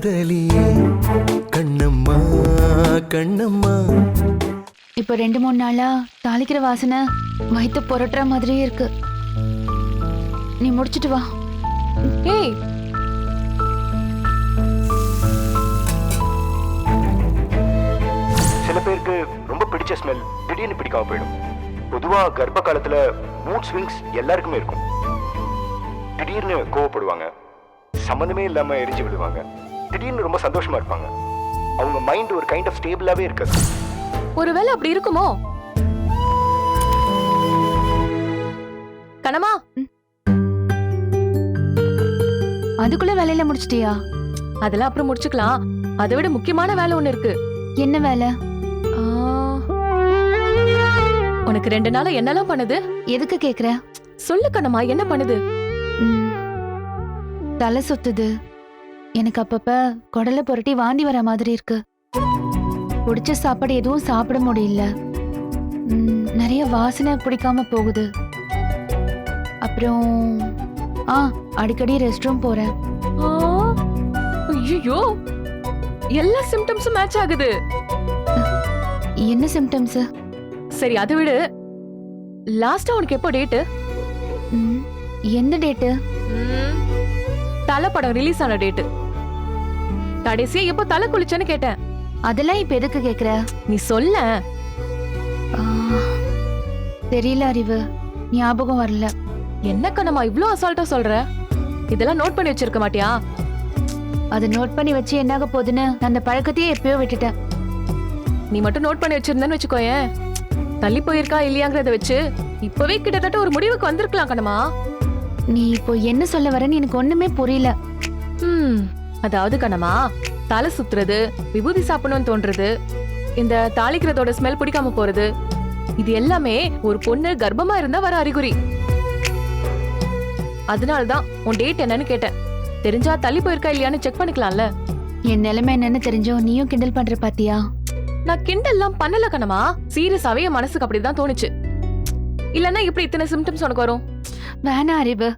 காதலியே கண்ணம்மா கண்ணம்மா. இப்ப 2-3 நாளா தாளிக்கிற வாசனை வயிற்று புரட்டுற மாதிரியே இருக்கு. நீ முடிச்சிட்டு வா. ஏய், சில பேருக்கு ரொம்ப பிடிச்ச ஸ்மெல் திடீர்னு பிடிக்காம போயிடும். பொதுவா கர்ப்ப காலத்துல மூட் ஸ்விங்ஸ் எல்லாருக்குமே இருக்கும். திடீர்னு கோவப்படுவாங்க, சம்மந்தமே இல்லாம எரிஞ்சு விடுவாங்க, திடீர்னு ரொம்ப சந்தோஷமா இருப்பாங்க. அவங்க மைண்ட் ஒரு கைண்ட் ஆஃப் ஸ்டேபிளாவே இருக்காது. ஒருவேளை அப்படி இருக்குமோ? கனமா, அதுக்குள்ள வேலையில முடிச்சிட்டியா? அதெல்லாம் அப்புறம் முடிச்சுக்கலாம். அதை விட முக்கியமான வேலை ஒண்ணு இருக்கு. என்ன வேலை? ஆ, உனக்கு 2 நாளா என்னெல்லாம் பண்ணுது? எதுக்கு கேக்குற? சொல்லு கனமா, என்ன பண்ணுது? ம், தலை சுத்துது. எனக்கு அப்பப்ப குடலை புரட்டி வாந்தி வர மாதிரி இருக்கு. பிடிச்ச சாப்பாடு எதுவும் சாப்பிட முடியல. நிறைய வாசனை பிடிக்காம போகுது. அப்புறம் அடிக்கடி ரெஸ்ட் ரூம் போறேன். ஐயோ, எல்லா சிம்டம்ஸும் மேட்ச் ஆகுது. என்ன சிம்டம்ஸ்? சரி, அதை விடு. லாஸ்டா உனக்கு எப்போ டேட்டு? எந்த டேட்டு? தலை படம் ரிலீஸ் ஆன டேட்டு. கடைசியா எப்போ தலை குளிச்சேன்னு கேட்டேன். அதெல்லாம் இப்ப எதுக்கு கேக்குற? நீ சொல்ல. தெரியல அறிவு, ஞாபகம் வரல. என்ன கனமா இவ்ளோ அசால்ட்டா சொல்ற? இதெல்லாம் நோட் பண்ணி வச்சிருக்க மாட்டியா? அதை நோட் பண்ணி வச்சு என்னாக போகுதுன்னு அந்த பழக்கத்தையே எப்பயோ விட்டுட்டேன். நீ மட்டும் நோட் பண்ணி வச்சிருந்தேன்னு வச்சுக்கோயேன், தள்ளி போயிருக்கா இல்லையாங்கிறத வச்சு இப்பவே கிட்டத்தட்ட ஒரு முடிவுக்கு வந்திருக்கலாம் கனமா. நீ இப்போ என்ன சொல்ல வரன்னு எனக்கு ஒண்ணுமே புரியல. அதாவது கனமா, தலை சுத்துறது, விபூதி சாப்பிடணும்னு தோன்றது, இந்த தாளிக்கிறதோட ஸ்மெல் பிடிக்காம போறது, இது எல்லாமே ஒரு பொண்ணு கர்ப்பமா இருந்தா வர அறிகுறி. அதனாலதான் உன் டேட் என்னன்னு கேட்டேன். தெரிஞ்சா தள்ளி போயிருக்கா இல்லையான்னு செக் பண்ணிக்கலாம்ல. என் நிலைமை என்னன்னு தெரிஞ்சோ நீயும் கிண்டல் பண்ற பாத்தியா? நான் கிண்டல்லாம் பண்ணல கனமா, சீரியஸாவே என் மனசுக்கு அப்படிதான் தோணுச்சு. இல்லன்னா இப்படி இத்தனை சிம்டம்ஸ் உனக்கு வரும்? வேணா அறிவு,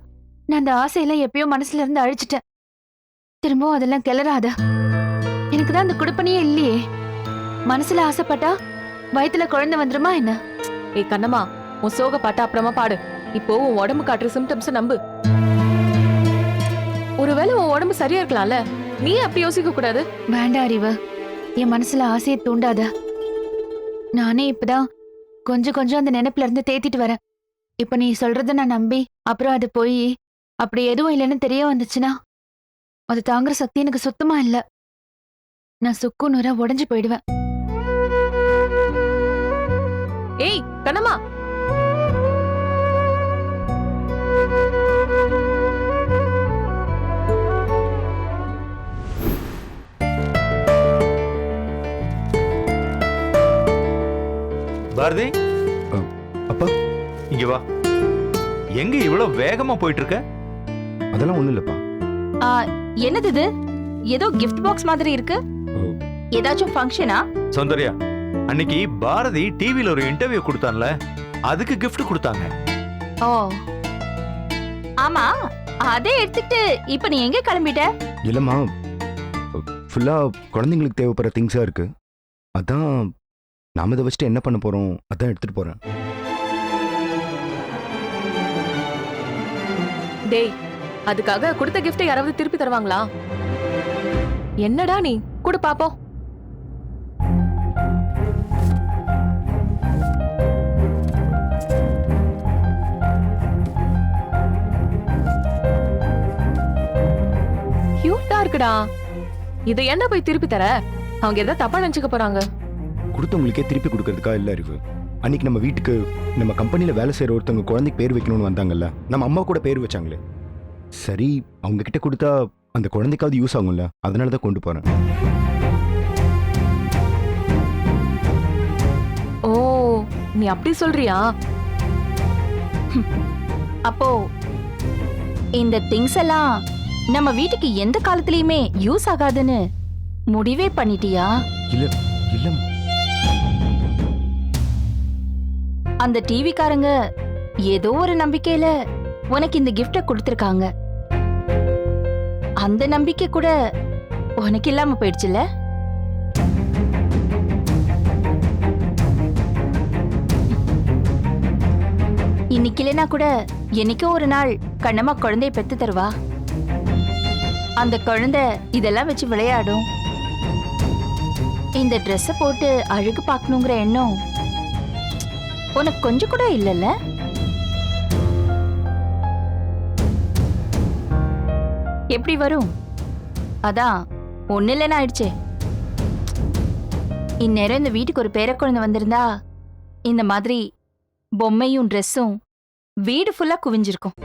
நான் அந்த ஆசையெல்லாம் எப்பயோ மனசுல இருந்து அழிச்சிட்டேன். திரும்பவும் அதெல்லாம் கிளறாத. எனக்குதான் அந்த குடுப்பனையே இல்லையே. மனசுல ஆசைப்பட்டா வயித்துல குழந்தை வந்துருமா என்ன? ஏய் கண்ணம்மா, உன் சோக பாட்ட அப்புறமா பாடு. இப்போ உன் உடம்பு காட்டுற சிம்டம்ஸ் நம்பு. ஒருவேளை உன் உடம்பு சரியா இருக்கலாம்ல, நீ அப்படி யோசிக்க கூடாது. வேண்டாம் அறிவு, என் மனசுல ஆசையை தூண்டாத. நானே இப்பதான் கொஞ்சம் கொஞ்சம் அந்த நினைப்புல இருந்து தேத்திட்டு வரேன். இப்ப நீ சொல்றத நான் நம்பி அப்புறம் அது போய் அப்படி எதுவும் இல்லைன்னு தெரிய வந்துச்சுன்னா அது தாங்குற சக்தி எனக்கு சுத்தமா இல்ல. நான் சுக்கு நூறா உடைஞ்சு போயிடுவேன். ஏய் கண்ணம்மா, பாரதி, அப்பா இங்க வா. எங்க இவ்வளவு வேகமா போயிட்டு இருக்க? அதெல்லாம் ஒண்ணும் இல்லப்பா. என்னது இது? ஏதோ கிஃப்ட் பாக்ஸ் மாதிரி இருக்கு. ஏதாச்சும் ஃபங்க்ஷனா? சௌந்தர்யா, அன்னைக்கு பாரதி டிவில ஒரு இன்டர்வியூ கொடுத்தான்ல, அதுக்கு கிஃப்ட் கொடுத்தாங்க. ஓ ஆமா, அதே எடுத்துட்டு இப்ப நீ எங்க கிளம்பிட்ட? இல்லம்மா, ஃபுல்லா குழந்தைங்களுக்கு தேவைப்படுற திங்ஸா இருக்கு. அதான் நாம இதை வச்சுட்டு என்ன பண்ண போறோம், அதான் எடுத்துட்டு போறேன். டேய், அதுக்காக கொடுத்த கிஃப்ட்டை யாராவது திருப்பி தருவாங்களா? என்னடா நீ கூட பாப்போம். கியூட்டா இருக்குடா. இதை என்ன போய் திருப்பி தர? அவங்க எதாவது தப்பா நினைச்சுக்க போறாங்க. கொடுத்தவங்களுக்கே திருப்பி கொடுக்கறதுக்கா இல்ல அறிவு. அன்னைக்கு நம்ம வீட்டுக்கு நம்ம கம்பெனில வேலை செய்யற ஒருத்தவங்க குழந்தைக்கு பேர் வைக்கணும்னு வந்தாங்கல்ல, நம்ம அம்மா கூட பேர் வச்சாங்களே. சரி, அவங்க கிட்ட கொடுத்தா அந்த குழந்தைக்காவது யூஸ் ஆகும்ல, அதனாலதான் கொண்டு போறேன். ஓ, நீ அப்படி சொல்றியா? அப்போ இந்த திங்ஸ் எல்லாம் நம்ம வீட்டுக்கு எந்த காலத்துலயுமே யூஸ் ஆகாதுன்னு முடிவே பண்ணிட்டியா? இல்ல இல்ல, அந்த டிவி காரங்க ஏதோ ஒரு நம்பிக்கையில உனக்கு இந்த கிஃப்ட கொடுத்திருக்காங்க. அந்த நம்பிக்கை கூட உனக்கு இல்லாம போயிடுச்சுல. இன்னைக்கு இல்லைனா கூட என்னைக்கோ ஒரு நாள் கண்ணம்மா குழந்தைய பெத்து தருவா. அந்த குழந்தை இதெல்லாம் வச்சு விளையாடும். இந்த ட்ரெஸ்ஸ போட்டு அழகு பார்க்கணுங்கிற எண்ணம் உனக்கு கொஞ்சம் கூட இல்லைல்ல? எப்படி வரும்? அதான் ஒண்ணு இல்லைன்னு ஆயிடுச்சே. இந்நேரம் இந்த வீட்டுக்கு ஒரு பேரக்குழந்தை வந்திருந்தா இந்த மாதிரி பொம்மையும் ட்ரெஸ்ஸும் வீடு ஃபுல்லா குவிஞ்சிருக்கும்.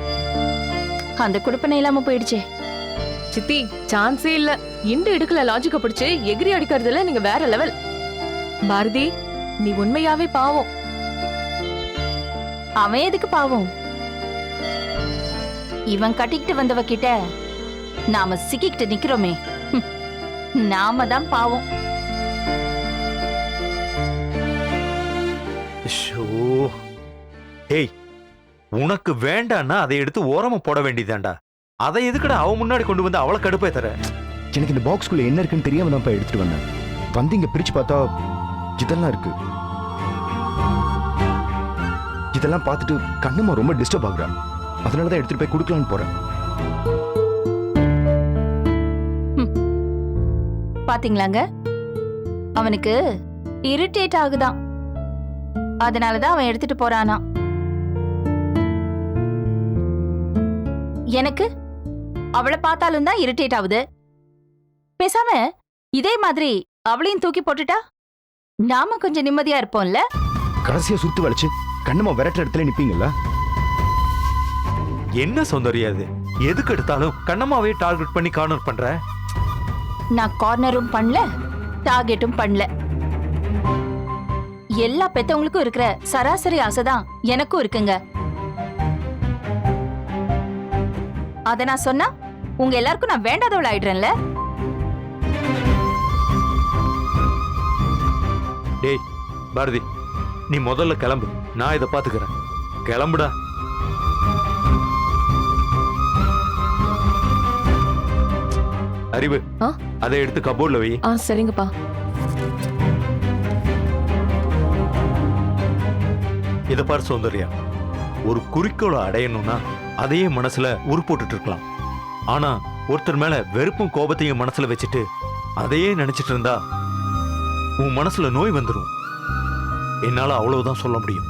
அந்த குடுப்பனை இல்லாம போயிடுச்சே. சித்தி சான்ஸே இல்ல. இண்டு இடுக்கல லாஜிக்க பிடிச்சு எகிரி அடிக்கிறதுல நீங்க வேற லெவல். பாரதி, நீ உண்மையாவே பாவம். அவன் எதுக்கு பாவம்? இவன் கட்டிக்கிட்டு வந்தவ கிட்ட நாம சிக்கிக்கிட்டு நிக்கிறோமே, நாம தான் பாவம். ஷோ. ஏய், உனக்கு வேண்டான்னா அதை எடுத்து ஓரமா போட வேண்டியதாண்டா. அதை எதுக்குடா அவ முன்னாடி கொண்டு வந்து அவளை கடுப்பே தர? எனக்கு இந்த பாக்ஸ்குள்ள என்ன இருக்குன்னு தெரியாம தான் எடுத்துட்டு வந்தேன். வந்து இங்க பிரிச்சு பார்த்தா இதெல்லாம் இருக்கு. இதெல்லாம் பார்த்துட்டு கண்ணம்மா ரொம்ப டிஸ்டர்ப் ஆகுறா. அதனாலதான் எடுத்துட்டு போய் கொடுக்கலான்னு போறேன். பாத்தீங்களாங்க, அவனுக்கு இரிட்டேட் ஆகுதான். அதனாலதான் அவன் எடுத்துட்டு போறானா. எனக்கு அவளை பார்த்தாலும் தான் இரிட்டேட் ஆகுது. பேசாம இதே மாதிரி அவளையும் தூக்கி போட்டுட்டா நாம கொஞ்சம் நிம்மதியா இருப்போம்ல. கடைசியா சுத்து வளைச்சு கண்ணம்மா விரட்டுற இடத்துல நிப்பீங்கல்ல. என்ன சௌந்தர்யா இது? எதுக்கு எடுத்தாலும் கண்ணம்மாவே டார்கெட் பண்ணி கார்னர் பண்ற? நான் கார்னரும் பண்ணல, டார்கெட்டும் பண்ணல. எல்லா பெத்தவங்களுக்கும் இருக்கிற சராசரி ஆசைதான் எனக்கும் இருக்குங்க. அத நான் சொன்னா உங்க எல்லாருக்கும் நான் வேண்டாதவள் ஆயிடுறேன்ல. டேய் பாரதி, நீ முதல்ல கிளம்பு, நான் இதை பாத்துக்கிறேன். கிளம்புடா. அறிவு, அதை எடுத்து கபோர்ட்ல வை. சரிங்கப்பா. இத பாரு சௌந்தர்யா, ஒரு குறிக்கோளை அடையணும்னா அதையே மனசுல உருப்போட்டுட்டு இருக்கலாம். ஆனா ஒருத்தர் மேல வெறுப்பும் கோபத்தையும் மனசுல வச்சுட்டு அதையே நினைச்சிட்டு இருந்தா உன் மனசுல நோய் வந்துடும். என்னால அவ்வளவுதான் சொல்ல முடியும்.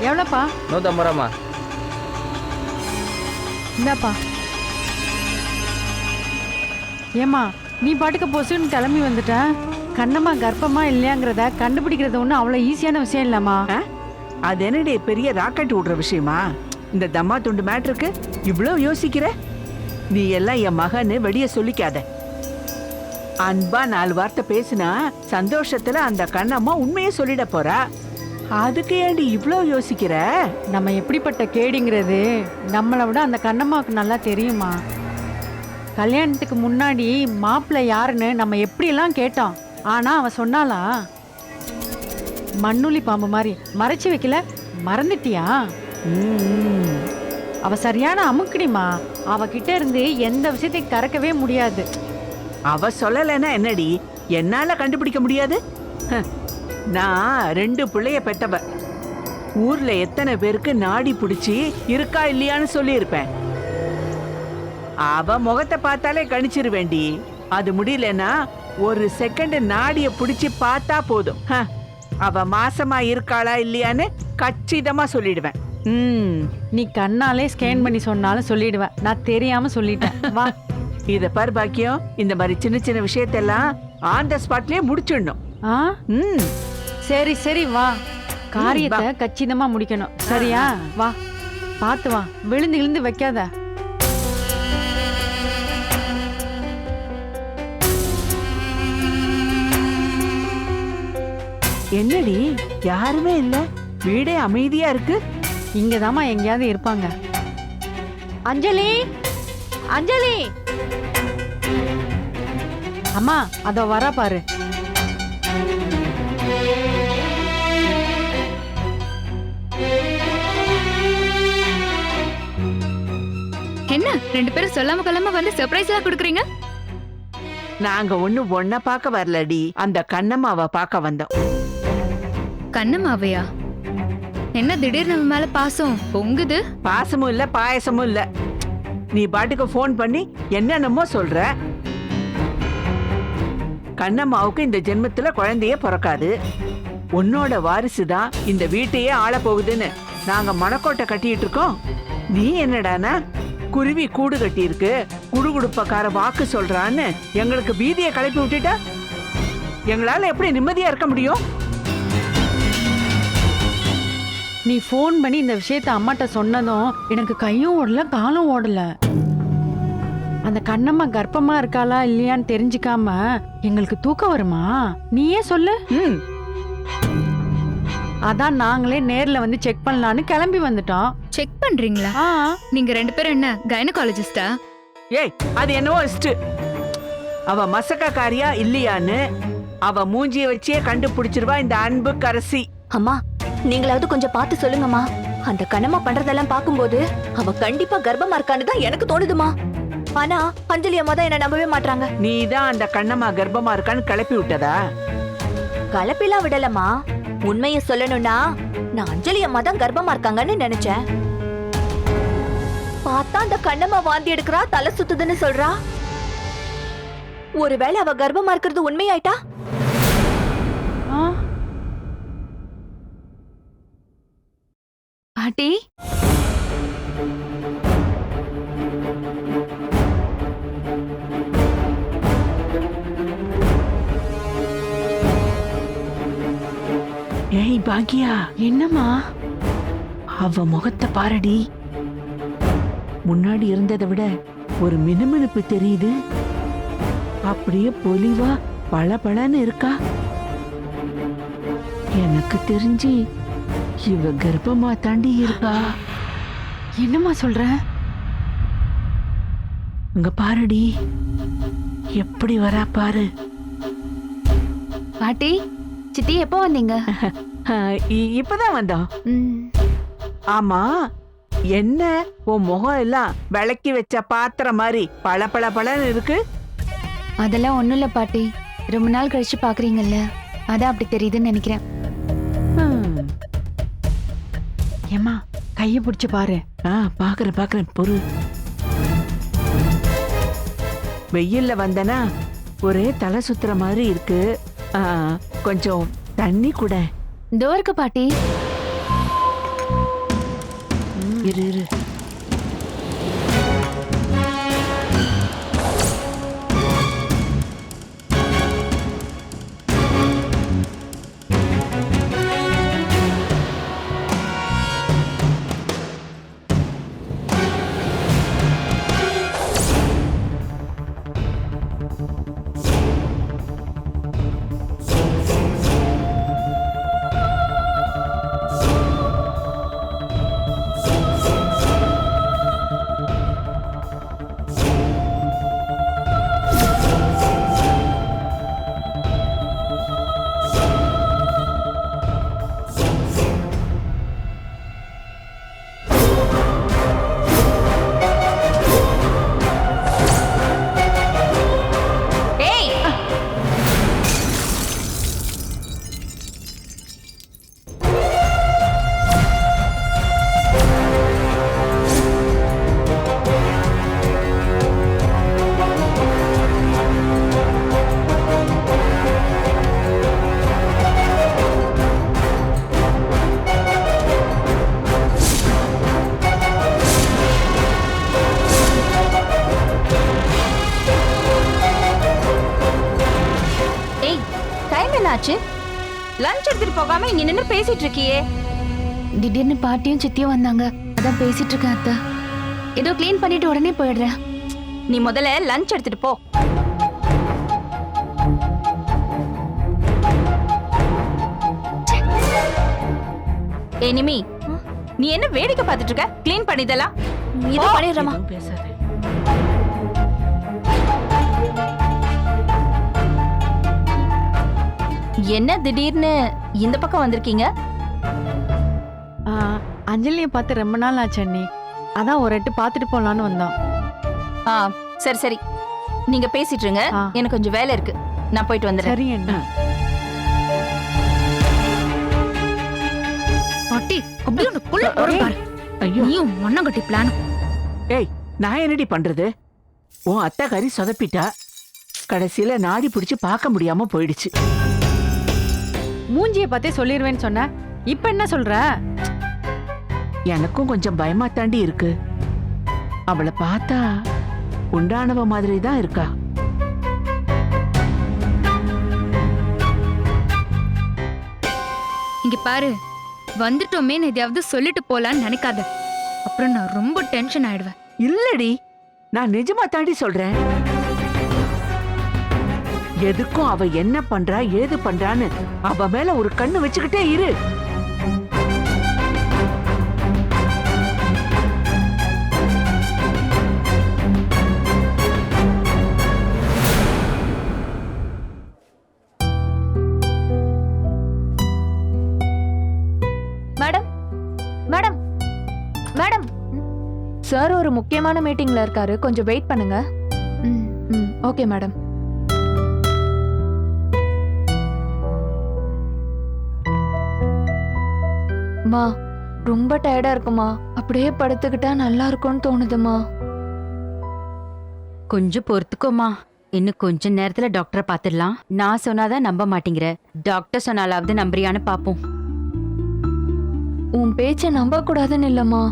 எவ்வளோப்பா? 150 ரூபாமா. இந்தாப்பா. ஏம்மா, நீ பாட்டுக்கு பொசுன்னு கிளம்பி வந்துட்ட. கண்ணம்மா கர்ப்பமா இல்லையாங்கிறத கண்டுபிடிக்கிறது ஒன்றும் அவ்வளோ ஈஸியான விஷயம் இல்லம்மா. அது என்னடி பெரிய ராக்கெட் விடுற விஷயமா? இந்த தம்மா துண்டு மேட்ருக்கு இவ்வளவு யோசிக்கிற? நீ எல்லாம் என் மகன்னு வெளிய சொல்லிக்காத. அன்பா 4 வார்த்தை பேசினா சந்தோஷத்துல அந்த கண்ணம்மா உண்மையே சொல்லிட போறா. அதுக்கு ஏண்டி இவ்ளோ யோசிக்கிற? நம்ம எப்படிப்பட்ட கேடிங்கிறது நம்மளை விட அந்த கண்ணம்மாவுக்கு நல்லா தெரியுமா. கல்யாணத்துக்கு முன்னாடி மாப்பிள்ளை யாருன்னு நம்ம எப்படியெல்லாம் கேட்டோம். ஆனா அவ சொன்னாலா? மண்ணுளி பாம்பு மாதிரி மறைச்சு வைக்கல. மறந்துட்டியா? அவ சரியான அமுக்குடிமா. அவகிட்ட இருந்து எந்த விஷயத்தையும் கறக்கவே முடியாது. அவ சொல்லலைன்னா என்னடி என்னால கண்டுபிடிக்க முடியாது? நான் 2 பிள்ளைய பெத்தவ. ஊர்ல எத்தனை பேருக்கு நாடி பிடிச்சி இருக்கா இல்லையான்னு சொல்லி இருப்பேன். அவ முகத்தை பார்த்தாலே கணிச்சிருவேண்டி. அது முடியலன்னா 1 செகண்ட் நாடிய பிடிச்சி பார்த்தா போதும். அவ மாசமா இருக்காளா இல்லையான்னு கச்சிதமா சொல்லிடுவேன். நீ கண்ணாலே ஸ்கேன் பண்ணி சொன்னாலும் சொல்லிடுவேன். நான் தெரியாம சொல்லிட்டேன். வா. இத பார் பாக்கியம், இந்த மாதிரி சின்ன சின்ன விஷயத்தெல்லாம் ஆன் த ஸ்பாட்லயே முடிச்சிடணும். சரி சரி வா. காரியத்தை கச்சிதமா முடிக்கணும். சரியா? வா, பார்த்து வா. விழுந்து விழுந்து வைக்காத. என்னடி யாருமே இல்ல, வீடே அமைதியா இருக்கு. இங்கதாம்மா எங்கேயாவது இருப்பாங்க. அஞ்சலி, அஞ்சலி. அம்மா அதோ வரா பாரு. என்ன 2 பேரும் சொல்லாம கொள்ளாம வந்து சர்ப்ரைஸ் எல்லாம் கொடுக்குறீங்க? நாங்க ஒன்ன பார்க்க வரலடி, அந்த கண்ணம்மாவை பார்க்க வந்தோம். கண்ணம்மாவையா? என்ன திடீர்னு நம்ம மேல பாசம் பொங்குது? பாசமும் இல்ல பாயசமும் இல்ல. நீ பாட்டுக்கு ஃபோன் பண்ணி என்னென்னமோ சொல்ற. கண்ணம்மாவுக்கு இந்த ஜென்மத்துல குழந்தையே பிறக்காது, உன்னோட வாரிசு தான் இந்த வீட்டையே ஆள போகுதுன்னு நாங்க மணக்கோட்டை கட்டிட்டு இருக்கோம். நீ என்னடானா குருவி கூடு கட்டி இருக்கு, குடுகுடுப்பக்கார வாக்கு சொல்றான்னு எங்களுக்கு பீதியை கிளப்பி விட்டுட்டா எங்களால எப்படி நிம்மதியா இருக்க முடியும்? நீ ஃபோன் பண்ணி இந்த விஷயத்த அம்மாட்ட சொன்னதும் எனக்கு கையும் ஓடல காலும் ஓடல. அந்த கண்ணம்மா கர்ப்பமா இருக்காளா இல்லையான்னு தெரிஞ்சுக்காம எங்களுக்கு தூக்கம் வருமா? நீயே சொல்லு. அதான் நாங்களே நேர்ல வந்து செக் பண்ணலான்னு கிளம்பி வந்துட்டோம். செக் பண்றீங்களா? நீங்க 2 பேரும் என்ன கைனகாலஜிஸ்டா? ஏய், அது என்னவோ இஷ்டு. அவ மசக்காரியா இல்லையான்னு அவ மூஞ்சிய வச்சே கண்டுபிடிச்சிருவா இந்த அன்பு கரசி. அம்மா நீங்களாவது கொஞ்சம் பார்த்து சொல்லுங்கம்மா. அந்த கண்ணம்மா பண்றதெல்லாம் பாக்கும்போது அவ கண்டிப்பா கர்ப்பமா இருக்கான்னு தான் எனக்கு தோணுதுமா. ஆனா அஞ்சலி அம்மா தான் என்ன நம்பவே மாட்டாங்க. நீ தான் அந்த கண்ணம்மா கர்ப்பமா இருக்கான்னு கிளப்பி விட்டதா? கலப்பிலாம் விடலம்மா. உண்மைய சொல்லணும்னா நான் அஞ்சலி அம்மா தான் கர்ப்பமா இருக்காங்கன்னு நினைச்சேன். பார்த்தா அந்த கண்ணம்மா வாந்தி எடுக்கிறா, தலை சுத்துதுன்னு சொல்றா. ஒருவேளை அவ கர்ப்பமா இருக்கிறது உண்மையாயிட்டா? பாட்டி, ஏய் பாக்கியா, என்னம்மா? அவ முகத்தை பாரடி. முன்னாடி இருந்ததை விட ஒரு மினுமினுப்பு தெரியுது. அப்படியே பொலிவா பளபளன்னு இருக்கா. எனக்கு தெரிஞ்சு இவ கர்ப்பமா தாண்டி இருக்கா. என்னம்மா சொல்ற? இங்க பாருடி, எப்படி வரா பாரு. பாட்டி, சித்தி எப்போ வந்தீங்க? இப்பதான் வந்தோம். ம், ஆமா, என்ன உன் முகம் எல்லாம் விளக்கி வச்ச பாத்திரம் மாதிரி பளபளன்னு இருக்கு? அதெல்லாம் ஒண்ணும் இல்ல பாட்டி. ரொம்ப நாள் கழிச்சு பாக்குறீங்கல்ல, அதான் அப்படி தெரியுதுன்னு நினைக்கிறேன். ஏம்மா கைய பிடிச்சு பாரு. பாக்குறேன் பொறு. வெயில்ல வந்தனா ஒரே தலை சுத்துற மாதிரி இருக்கு. கொஞ்சம் தண்ணி கூட. இதோ இருக்கு பாட்டி. இரு. என்னாச்சு? லஞ்ச் எடுத்துட்டு போகாம இங்க நின்னு பேசிட்டு இருக்கியே? திடீர்னு பாட்டியும் சித்தியும் வந்தாங்க, அதான் பேசிட்டு இருக்கேன் அத்தை. ஏதோ க்ளீன் பண்ணிட்டு உடனே போயிடுறேன். நீ முதல்ல லஞ்ச் எடுத்துட்டு போ. ஏய் நிமி, நீ என்ன வேடிக்கை பார்த்துட்டு இருக்க? க்ளீன் பண்ணிதலாம். இதோ பண்ணிடுறமா. பேசாத. என்ன திடீர்னு இந்த பக்கம் வந்திருக்கீங்க? ஆ, அஞ்சலியை பார்த்து ரொம்ப நாள் ஆச்சு அண்ணி. அதான் ஒரு எட்டு பார்த்துட்டு போலான்னு வந்தோம். ஆ சரி சரி, நீங்க பேசிட்டு இருங்க. ஆ. எனக்கு கொஞ்சம் வேலை இருக்கு, நான் போயிட்டு வந்துடுறேன். சரி அண்ணி. பாட்டி அப்படியே ஒண்ணு கொள்ள போறோம் பாரு. ஐயோ நீயும் மண்ணங்கட்டி பிளான். ஏய், நான் என்னடி பண்றது? உன் அத்தைக்காரி சொதப்பிட்டா. கடைசியில நாடி பிடிச்சு பார்க்க முடியாம போயிடுச்சு. மூஞ்சியை பார்த்தே சொல்லிடுவேன்னு சொன்ன, இப்ப என்ன சொல்ற? எனக்கும் கொஞ்சம் பயமா தாண்டி இருக்கு. அவளை பார்த்தா உண்டானவ மாதிரி தான் இருக்கா. இங்க பாரு, வந்துட்டோமே எதையாவது சொல்லிட்டு போலான்னு நினைக்காத. அப்புறம் நான் ரொம்ப டென்ஷன் ஆயிடுவேன். இல்லடி, நான் நிஜமா தாண்டி சொல்றேன். எதுக்கும் அவ என்ன பண்றா ஏது பண்றான்னு அவ மேல ஒரு கண்ணு வச்சுக்கிட்டே இரு. மேடம் மேடம் மேடம், சார் ஒரு முக்கியமான மீட்டிங்ல இருக்காரு, கொஞ்சம் வெயிட் பண்ணுங்க. Okay madam. மா, ரொம்ப டயர்டா இருக்குமா, அப்படியே படுத்துக்கிட்டா நல்லா இருக்கும்னு தோணுதுமா. கொஞ்சம் பொறுத்துக்கோமா, இன்னும் கொஞ்ச நேரத்துல டாக்டரை பாத்துடலாம். நான் சொன்னாதான் நம்ப மாட்டேங்கிற, டாக்டர் சொன்னாலாவது நம்புறியான்னு பாப்போம். உன் பேச்ச நம்ப கூடாதுன்னு இல்லம்மா,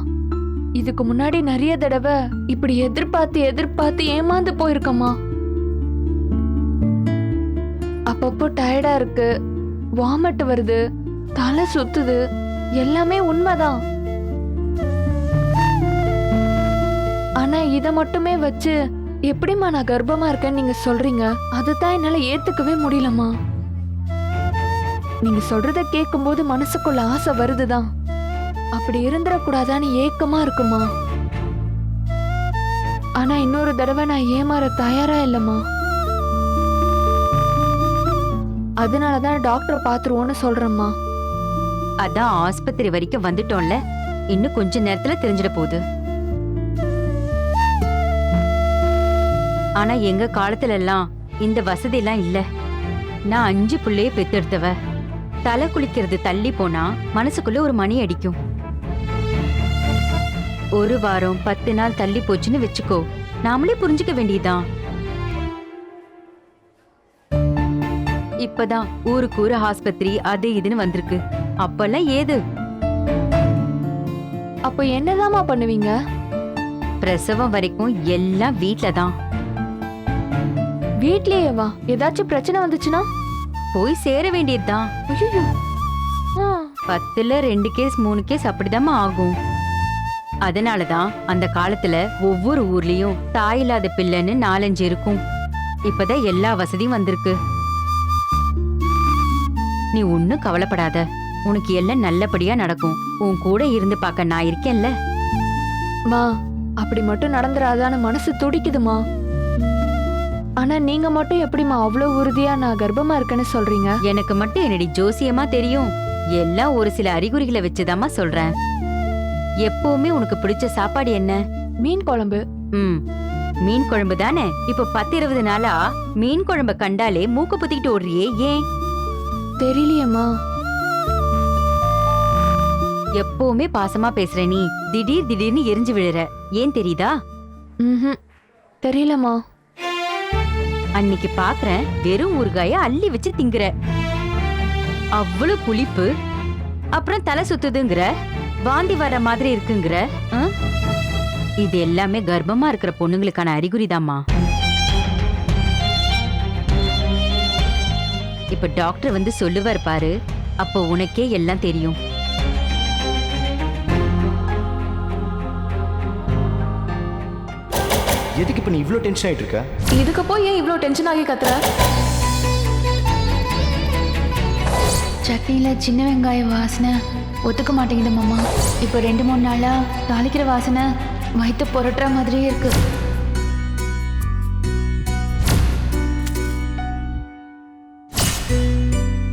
இதுக்கு முன்னாடி நிறைய தடவை இப்படி எதிர்பார்த்து எதிர்பார்த்து ஏமாந்து போயிருக்கம்மா. அப்பப்போ டயர்டா இருக்கு, வாமிட் வருது, தலை சுத்துது, எல்லாமே உண்மைதான். ஆனா இத மட்டுமே வச்சு எப்படிம்மா நான் கர்ப்பமா இருக்கேன்னு நீங்க சொல்றீங்க? அதுதான் என்னால ஏத்துக்கவே முடியலம்மா. நீங்க சொல்றத கேட்கும்போது மனசுக்குள்ள ஆசை வருதுதான், அப்படி இருந்துடக்கூடாதான்னு ஏக்கமா இருக்குமா. ஆனா இன்னொரு தடவை நான் ஏமாற தயாரா இல்லம்மா. அதனாலதான் டாக்டரை பாத்துருவோன்னு சொல்றேம்மா. அதான் ஆஸ்பத்திரி வரைக்கும் வந்துட்டோம்ல, இன்னும் கொஞ்ச நேரத்துல தெரிஞ்சிட போகுது. ஆனா எங்க காலத்துல எல்லாம் இந்த வசதி எல்லாம் இல்ல. நான் 5 புள்ளைய பெத்தெடுத்தவ. தலை குளிக்கிறது தள்ளி போனா மனசுக்குள்ள ஒரு மணி அடிக்கும். ஒரு வாரம் 10 நாள் தள்ளி போச்சுன்னு வச்சுக்கோ, நாமளே புரிஞ்சுக்க வேண்டியதுதான். இப்பதான் ஊருக்கு ஊரு ஆஸ்பத்திரி அது இதுன்னு வந்திருக்கு. அப்பெல்லாம் ஏது? அப்ப என்னதாம்மா பண்ணுவீங்க? பிரசவம் வரைக்கும் எல்லாம் வீட்லதான். வீட்லயேவா? ஏதாச்சும் பிரச்சனை வந்துச்சுன்னா போய் சேர வேண்டியதுதான். ஐயோ. 10ல 2 கேஸ் 3 கேஸ் அப்படிதாம்மா ஆகும். அதனாலதான் அந்த காலத்துல ஒவ்வொரு ஊர்லயும் தாயில்லாத பிள்ளைன்னு 4-5 இருக்கும். இப்பதான் எல்லா வசதியும் வந்திருக்கு. நீ ஒன்னும் கவலைப்படாத, உனக்கு எல்லாம் நல்லபடியா நடக்கும். உன் கூட இருந்து பார்க்க நான் இருக்கேன்ல. மா, அப்படி மட்டும் நடந்துராதான்னு மனசு துடிக்குதுமா. ஆனா நீங்க மட்டும் எப்படிமா அவ்வளவு உறுதியா நான் கர்ப்பமா இருக்கேன்னு சொல்றீங்க? எனக்கு மட்டும் என்னடி ஜோசியமா தெரியும்? எல்லாம் ஒரு சில அறிகுறிகளை வச்சுதாம்மா சொல்றேன். எப்பவுமே உனக்கு பிடிச்ச சாப்பாடு என்ன? மீன் குழம்பு. மீன் குழம்பு தானே? இப்ப 10-20 நாளா மீன் குழம்ப கண்டாலே மூக்கு புத்திக்கிட்டு ஓடுறியே, ஏன்? தெரியலையேம்மா. எப்பவுமே பாசமா பேசுற நீ திடீர்னு எரிஞ்சு விழுற, ஏன் தெரியுதா? தெரியலம்மா. அன்னைக்கு பாக்குறேன் வெறும் ஊறுகாய அள்ளி வச்சு திங்குற. அவ்வளவு புளிப்பு, அப்புறம் தலை சுத்துதுங்கிற, வாந்தி வர மாதிரி இருக்குங்கிற. இது எல்லாமே கர்ப்பமா இருக்கிற பொண்ணுங்களுக்கான அறிகுறிதாம்மா. இப்ப டாக்டர் வந்து சொல்லுவார் பாரு, அப்போ உனக்கே எல்லாம் தெரியும். எதுக்கு இப்ப நீ இவ்ளோ டென்ஷன் ஆயிட்டு இருக்க? இதுக்கு போய் ஏன் இவ்ளோ டென்ஷன் ஆகி கத்துற? சட்னியில சின்ன வெங்காய வாசனை ஒத்துக்க மாட்டேங்குது மாமா. இப்போ 2-3 நாளா தாளிக்கிற வாசனை வயிற்று புரட்டுற மாதிரியே இருக்கு.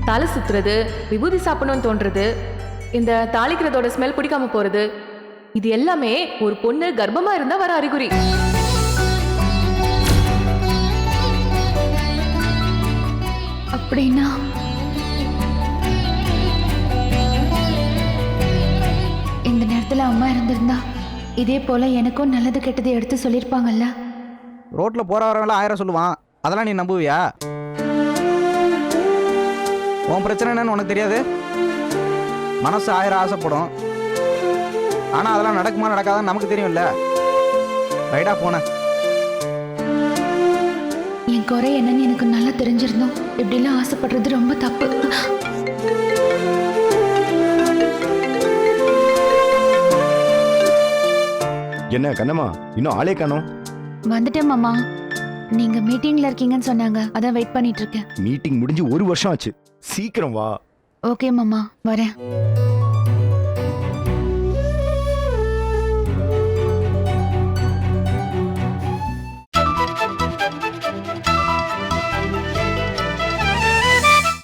தலை சுத்துறது விபூதி சாப்பிடணும்னு தோன்றது இந்த தாளிக்கிறதோட ஸ்மெல் பிடிக்காம போறது இது எல்லாமே ஒரு பொண்ணு கர்ப்பமா இருந்தா வர அறிகுறி. அப்படின்னா இந்த நேரத்துல அம்மா இருந்திருந்தா இதே போல எனக்கும் நல்லது கெட்டது எடுத்து சொல்லிருப்பாங்கல்ல. ரோட்ல போற வரவெல்லாம் 1000 சொல்லுவான், அதெல்லாம் நீ நம்புவியா? உன் பிரச்சனை என்னன்னு உனக்கு தெரியாது. மனசு 1000 ஆசைப்படும், ஆனா அதெல்லாம் நடக்குமா நடக்காதான்னு நமக்கு தெரியும்ல. ரைடா போன என் குறை என்னன்னு எனக்கு நல்லா தெரிஞ்சிருந்தோம். இப்படிலாம் ஆசைப்படுறது ரொம்ப தப்பு. என்ன கண்ணம்மா இன்னும் ஆளே காணோம்? வந்துட்டேன் மாமா. நீங்க மீட்டிங்ல இருக்கீங்கன்னு சொன்னாங்க, அதான் வெயிட் பண்ணிட்டு இருக்கேன். மீட்டிங் முடிஞ்சு 1 வருஷம் ஆச்சு, சீக்கிரம் வா. ஓகே மாமா, வரேன்.